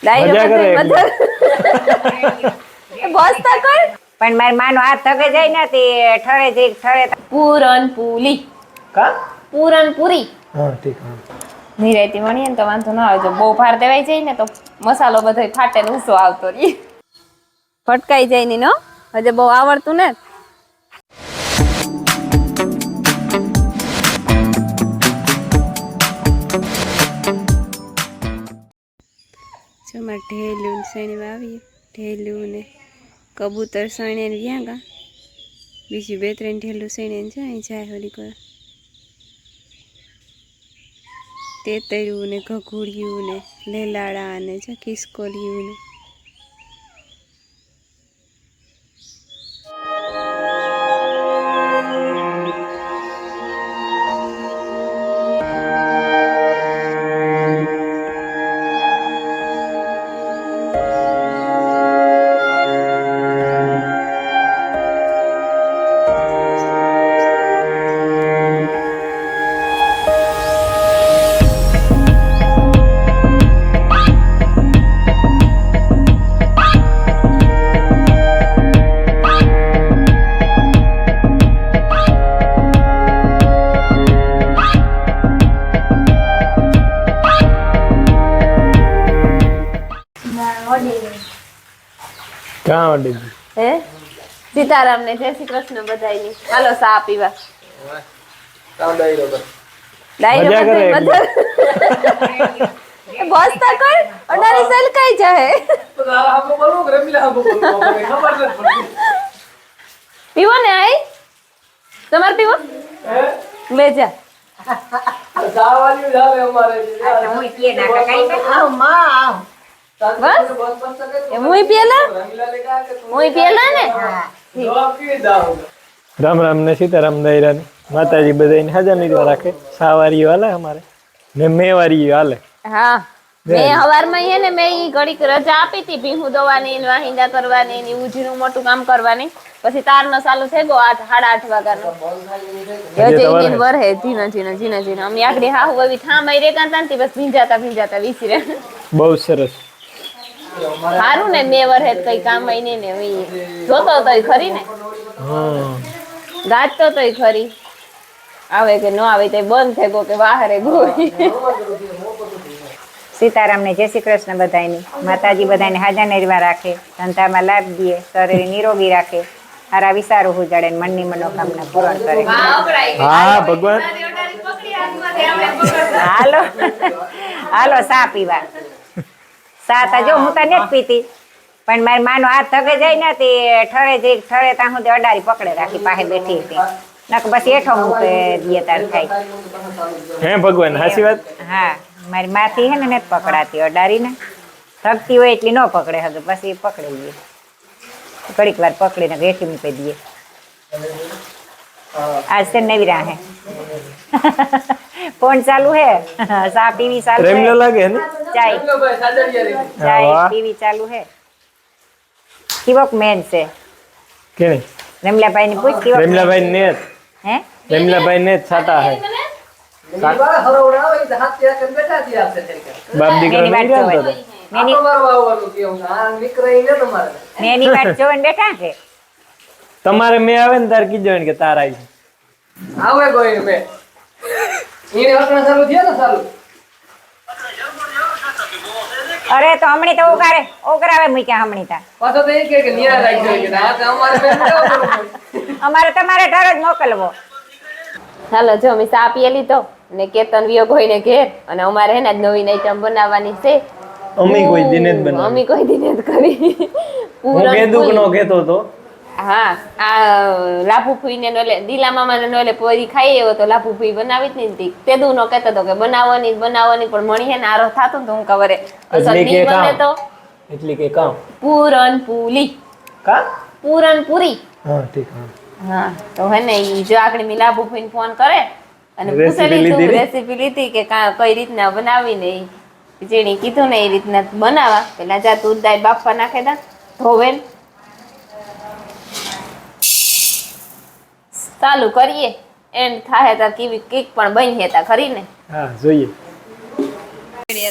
મજા કરે બસ તા કર પણ મારી માનો હાથ થકે જાય ને તે ઠરે જે ઠરે પૂરનપૂરી કા પૂરનપૂરી હા ઠીક હા નિરાયતી વણીએ ને તો વાંધો ન આવે જો બહુ ભાર દેવાઈ જાય ને તો મસાલો બધો ફાટે ને ઊંચો આવતો રહે ફટકાઈ જાય ની નો હજે બહુ આવડતું ને જમા ઢેલું સણી વાવી ઢેલું ને કબૂતર સણે વ્યાંગા બીજું 2-3 ઢેલું સણે જાય જાય હોલી કોઈ તેતર્યું ને ઘઘુડિયું ને લેલાડા ને છે ખિસકોલિયું ને ક્યાં વડી હે સીતારામ ને જય શ્રી કૃષ્ણ બધાયની હાલો સા પીવા કામ ડાયરો બસ મજા કરે બસ તા કર અડારી સેલ કઈ જાહે આપો બોલો રમીલા આપો બોલો ખબર નથી પડતી પીવો ને આઈ તમાર પીવો હે લે જા સાવાલી જાવે અમારે હું પીએ ના કઈ આવ માં બસ એ મુઈ પીએલા ને રામ રામ ને સીતારામ દાયરા ને માતાજી બધાને હાજર રાખે સાવારીઓ હાલે અમારે ને મેવારીઓ હાલે હા મેં હવારમાં હે ને મેં ઈ ઘડીક રજા આપી હતી ભીહું દોવાની ને વાહિંદા કરવાની ને ઉજીનું મોટું કામ કરવાની પછી તારનો ચાલુ થઈ ગયો 8:30 વાગ્યાનો રજે ઇન વરહે જીનો અમે આગળી હાહુ એવી ઠામઈ રે કાંતા ને બસ ભીંજાતા વિસરે બહુ સરસ સારું ને બે વરહે કઈ કામ ને ને જોતો તોય ખરી ને ગાજતો તોય ખરી આવે કે ન આવે તો બંધ થઈ ગયો કે વાહરે ગોઈ સીતારામ ને જય શ્રી કૃષ્ણ બધાયની માતાજી બધાને હાજર નિર્વા રાખે ધંધામાં લાભ દે શરીર નિરોગી રાખે હારા વિચારો ઉજાડે મનની મનોકામના પૂર્ણ કરે હા ભગવાન હાલો હાલો સા પીવા સાતા જો હું તો નથી પીતી પણ મારી માનો હાથ થકે જાય ને તે ઠરે જે ઠરે ત્યાં સુધી અડારી પકડે રાખી પાસે બેઠી હતી નક બસ એઠો મૂકે દીએ તાર થાય હે ભગવાન હાચી વાત હા મારી માથી હે ને નથી પકડાતી અડારી ને થકતી હોય એટલી ન પકડે હવે પછી પકડી લઈએ ઘડીક વાર પકડીને બેઠી મૂકી દઈએ આજ તે નવી રાહે ફોન ચાલુ હે સા પીવી ચાલુ હે રેમલો લાગે ને ચાય પીવી ચાલુ હે કિવક મેન છે કેની રેમલાભાઈ ની પૂછ કિવક રેમલાભાઈ ને હે રેમલાભાઈ ને છાટા હે બાપ દીકરો મેની વાત જોવે મેની વાત જોવે બેઠા છે તમારે મે આવે ને તાર કીજો કે તાર આવી આવે કોઈ મે ઈને આપણા ચાલુ થયા ને ચાલુ અરે તો હમણી તો ઓગરાવે મૂક્યા હમણી તા પાછો તો એ કે નિરા રાખજો કે આ તો અમારે તમારે ઘર જ મોકલવો હાલો જો મી સા પીએ લીધો ને કેતન વિયો ગોઈને ઘેર અને અમારે હે ને નવી આઈટમ બનાવવાની છે અમે કોઈ દિને જ બનાવી અમે કોઈ દિને જ કરી હું કેદુક નો કેતો તો હા આ લાભુ ફૂઈને નોલે દીલા મામાને નોલે પોરી ખાઈ એવો તો લાભુ ફૂઈ બનાવી જ નહીં તેદુ નો કહેતો તો કે બનાવવાની પણ મણી હે ને આરો થાતો તો હું કવરે અસલ ની બને તો એટલે કે કામ પૂરનપૂરી કા પૂરનપૂરી હા ઠીક હા તો હે ને ઈ જો આગળ મી લાભુ ફૂઈને ફોન કરે અને પૂછેલી તું રેસીપી લીધી કે કઈ રીતના બનાવી ને જેણી કીધું ને એ રીતના બનાવા પેલા જા દૂધ દાળ બાફવા નાખે દા ધોવે ચાલુ કરીએ એન્ડ થાય તો કેવી કેક પણ બની હતા ખરી ને હા જોઈએ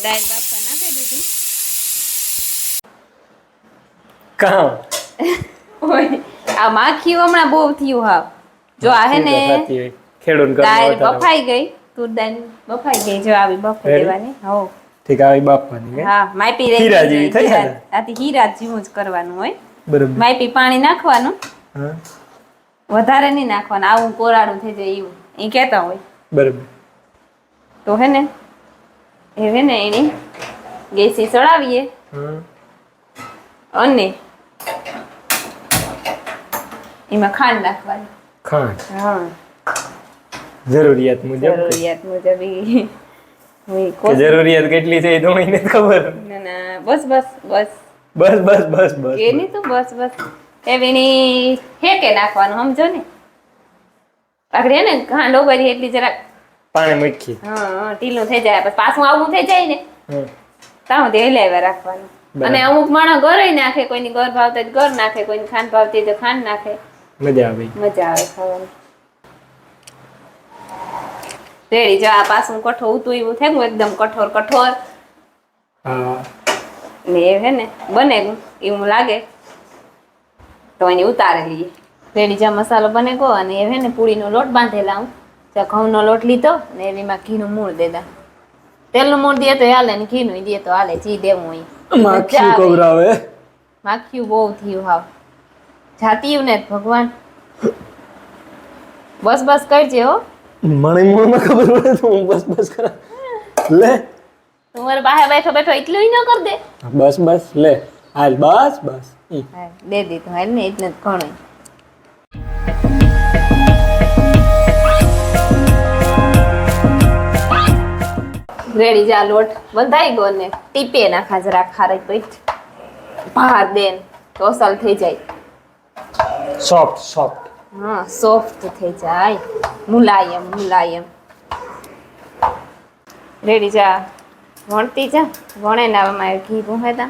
દાળ બાફવા નાખી દીધી કામ ઓય આ માખી હમણાં બહુ થયું હાવ જો આ હે ને ખેડૂત દાળ બફાઈ ગઈ તું દાળ બફાઈ ગઈ જો આવી બફાઈ દેવાની હો ઠીક આવી બાફવાની હા માપી રહી હીરા જેવી થઈ જાય આથી હીરા જેવું જ કરવાનું હોય બરાબર માપી પાણી નાખવાનું હા વધારે નહીં નાખવાનું આવું કોરાડું થઈ જાય એવું એ કહેતા હોય બરાબર તો હે ને એની ગેસી ચડાવીએ અને એમાં ખાંડ નાખવાની ખાંડ હા જરૂરિયાત મુજબ જરૂરિયાત કેટલી છે એ તો મને ખબર ના બસ બસ બસ બસ બસ બસ બસ એ નહીં તો બસ બસ એની હેકે નાખવાનું સમજો ને આગળ ને ખાંડ ઓગળી એટલી જરાક પાણી મૂકી હા ઢીલું થઈ જાય પછી પાછું આવું થઈ જાય ને તાવ તે હલાવ્યા રાખવાનું અને અમુક માણસ ઘરે નાખે કોઈની ઘર ભાવતા ઘર નાખે કોઈની ખાંડ ભાવતી તો ખાંડ નાખે મજા આવે ખાવાની રેડી જો આ પાછું કઠોર ઉતું એવું થઈ ગયું એકદમ કઠોર હા ને એ હે ને બને એવું લાગે તો એની ઉતારી લઈએ રેડી જા મસાલો બને ગયો અને એ હે ને પૂરીનો લોટ બાંધેલા હું ત્યાં ઘઉંનો લોટ લીધો ને એમાં ઘીનું મૂળ દેતા તેલનું મૂળ દે તો હાલે ને ઘીનું દે તો હાલે જી દેવું હોય માખી કવરાવે માખી બહુ થયું હાવ જાતી ને ભગવાન બસ બસ કરજે હો મને મૂળમાં ખબર પડે તો હું બસ બસ કરા લે તું મારે બહાર બેઠો એટલું ન કર દે બસ બસ લે હાલ બસ બસ દે દીધું હાલ ને એટલે જ ઘણું રેડી જા લોટ બંધાઈ ગયો ને ટીપે નાખા જરા ખારી પીઠ ભાર દે તો અસલ થઈ જાય સોફ્ટ હા સોફ્ટ થઈ જાય મુલાયમ રેડી જા વણતી જા વણે ને આમાં ઘી ભૂંહેતા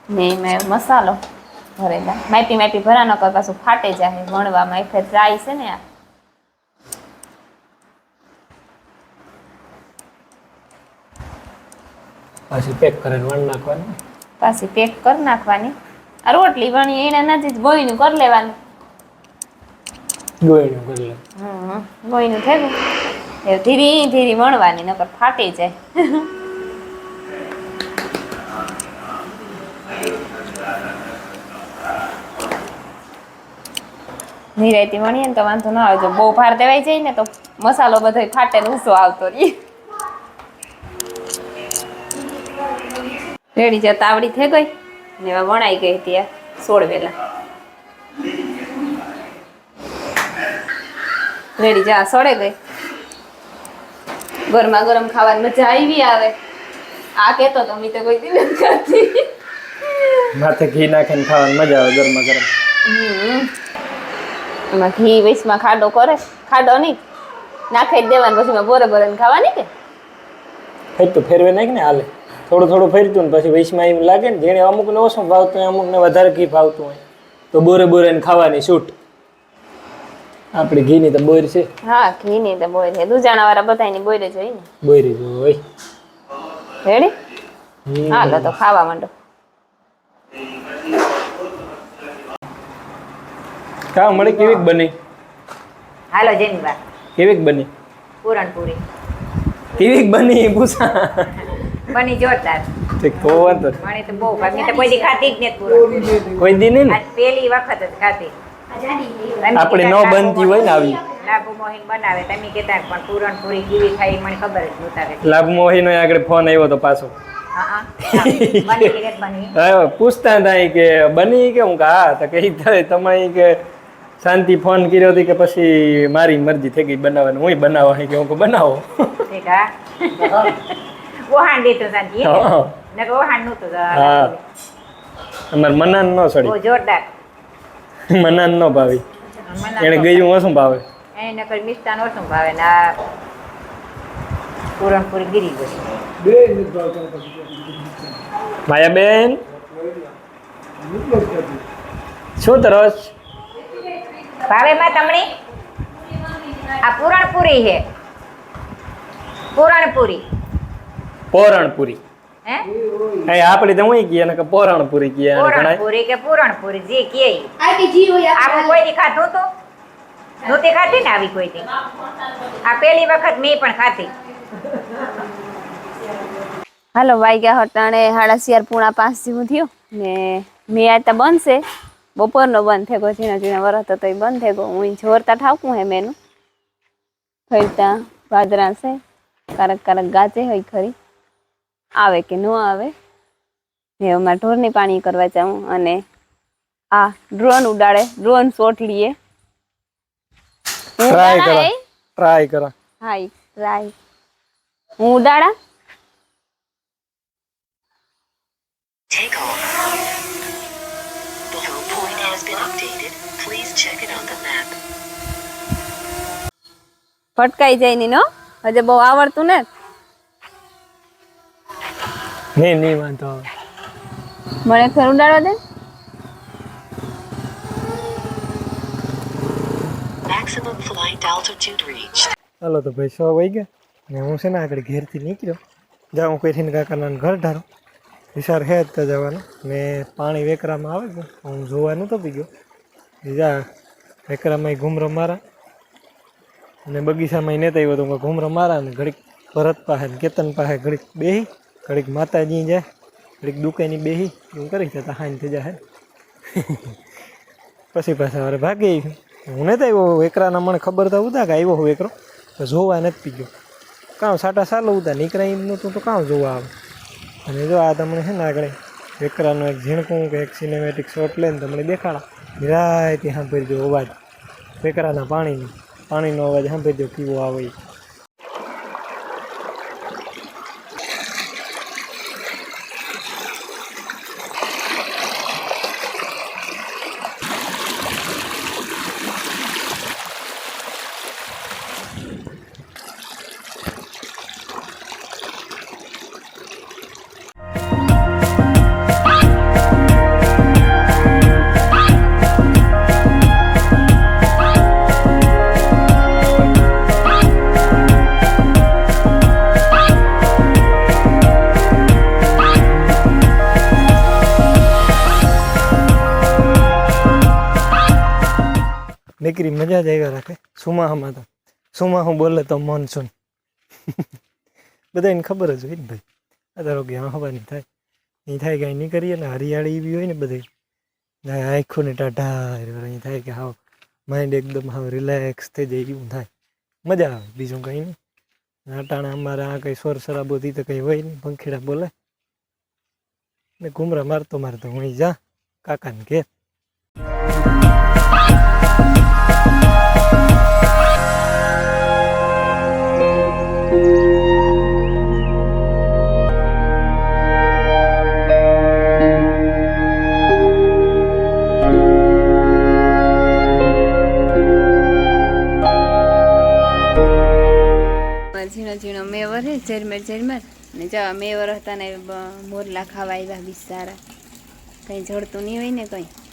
ને એમાં મસાલો ભરેલા માપી ભરાનો કર પાછું ફાટે જાય વણવામાં એક ડ્રાય છે ને આ પાછી પેક કરીને વણ નાખવાની પાછી પેક કરી નાખવાની આ રોટલી વણી એના નથી ગોયનું કરી લેવાનું ગોયનું કરી લે ગોયનું થયું એ ધીરે વણવાની નકર ફાટી જાય નિરાયતી વણીએ ને તો વાંધો ના આવે જો બહુ ભાર દેવાઈ જાય ને તો મસાલો બધો ફાટે ને ઊંચો આવતો રહે રેડી જા તાવડી થઈ ગઈ ને એવા વણાઈ ગઈ ત્યાં સોળવેલા રેડી જા સળે ગઈ ગરમા ગરમ ખાવાની મજા આવી આવે આ કેતો તો મી તો કોઈ દી નથી ખાતી માથે ઘી નાખીને ખાવાની મજા આવે ગરમા ગરમ એમાં ઘી વેચમાં ખાડો નહીં નાખી દેવાનું પછી એમાં બોરે ખાવાની કે તો ફેરવે નાખ ને હાલે થોડું ફેરતું ને પછી વૈશમાં એમ લાગે ને જેને અમુકને ઓછું ભાવતું હોય અમુકને વધારે ઘી ભાવતું હોય તો બોરે ને ખાવાની છૂટ આપણી ઘીની તો બોર છે હા ઘીની તો બોર છે દુજાણા વાળા બધાની બોર જ હોય ને બોરી જ હોય રેડી હાલો તો ખાવા માંડો કા મળે કેવીક બની હાલો જેની વાત કેવીક બની પૂરણપૂરી કેવીક બની પૂછા બની જોરદાર ઠીક તો વાંધો મને તો બહુ ભાગી તો કોઈ દી ખાતી જ નથી પૂરણ કોઈ દી નહીં આજ પહેલી વખત જ ખાધી આપણે ન બનતી હોય ને આવી લાભુ મોહિન બનાવે તમે કહેતા પણ પૂરણપૂરી કેવી થાય મને ખબર જ નહોતા લાભ મોહીનો આગળ ફોન આવ્યો તો પાછો પૂછતા હતા કે બની કે હું હા તો કઈ તમે કે શાંતિ ફોન કર્યો હતી કે પછી મારી મરજી થઈ ગઈ બનાવવાની હું બનાવવાની કે હું બનાવો ઓહાણ દીધું શાંતિ નકર ઓહાણ નહોતું હા અમાર મનાન ન સડી જોરદાર મનાન ન ભાવી એને ગયું ઓછું ભાવે એને નકર મિષ્ટાન ઓછું ભાવે ને આ પૂરણપૂરી ગીરી ગઈ માયા બેન શું તરસ ભાવે માં તમણી આ પૂરણપૂરી છે પૂરણપૂરી પોરણપુરી હે એ આપડી તો હું કીએ ને કે પોરણપુરી કીએ અને ઘણા પૂરણપુરી કે પૂરણપુરી જે કે આવું કોઈ દી ખાધું તો નહોતી ખાધી ને આવી કોઈ દી આ પહેલી વખત મેં પણ ખાધી હાલો વાગ્યા હટાણે 4:30 જેવું થયું ને મેં આ તો બનશે બપોરનો બંધ થયો ઝીણા ઝીણા વરસ હતો એ બંધ થઈ ગયો હું જોરતા ઠાવકું હે મેનું ફરતા બાજરા છે કારક કારક ગાજે હોય ખરી આવે કે ન આવે ને અમારે ઢોરની પાણી કરવા જાઉં અને આ ડ્રોન ઉડાડે ડ્રોન શોટ લીએ ટ્રાય કરા હાય ટ્રાય હું ઉડાડા Take off. The home point has been updated. Please check it on the map. ફટકાઈ જાય ની નો હજે બહુ આવડતું ને નહીં વાંધો મને ફેર ઉડાડવા દે Maximum flight altitude reached. ચાલો તો ભાઈ 6 વાગ્યા ને હું છે ને આગળ ઘેરથી નીકળ્યો જાઉં કોઈ કાકાના ઘર ઢારો વિચાર હે જ જવાનું ને પાણી વેકરામાં આવે છે હું જોવાનું તો પી ગયો જા વેકરામાં ઘૂમરો મારા અને બગીચામાં નહોતા આવ્યો તો હું ઘૂમરો મારા ને ઘડીક ભરત પાસે કેતન પાસે ઘડીક બેહી ઘડીક માતાજી જાય ઘડીક દુકાની બેહી એવું કરી જતા હાન થઈ જાય પછી પાછા વારે ભાગી હું નહોતા આવ્યો વેકરાના મને ખબર તો ઉતા કે આવ્યો હું વેકરો તો જોવા નથી પી ગયો કાં સાટા સાલો ઉતા નીકળ્યા એમ નહોતું તો કાં જોવા આવે અને જો આ તમને છે ને આગળ વેકરાનું એક ઝીણકું કે એક સિનેમેટિક શોટ લઈને તમને દેખાડા નિરાયથી સાંભળી દો અવાજ વેકરાના પાણીનો અવાજ સાંભળી દો કેવો આવે દીકરી મજા જ આવ્યા રાખે સુમાહામાં તો સુમાહું બોલે તો મોનસૂન બધાને ખબર જ હોય ને ભાઈ અધારો કે હવા નહીં થાય અહીં થાય કે અહીં નહીં કરીએ ને હરિયાળી એવી હોય ને બધી આંખોને ટાઢા અહીં થાય કે હાવ માઇન્ડ એકદમ હાવ રિલેક્સ થઈ જાય એવું થાય મજા આવે બીજું કંઈ નહીં અટાણે અમારે આ કંઈ શોર શરાબોથી તો કંઈ હોય નહીં પંખીડા બોલે ને ઘૂમરા મારતો હું જા કાકાને ઘેર ઝીણો ઝીણો મેવર હે ઝરમર ને જવા મેવર હતા ને મોરલા ખાવા આવ્યા બિચારા કંઈ જડતું નહીં હોય ને કંઈ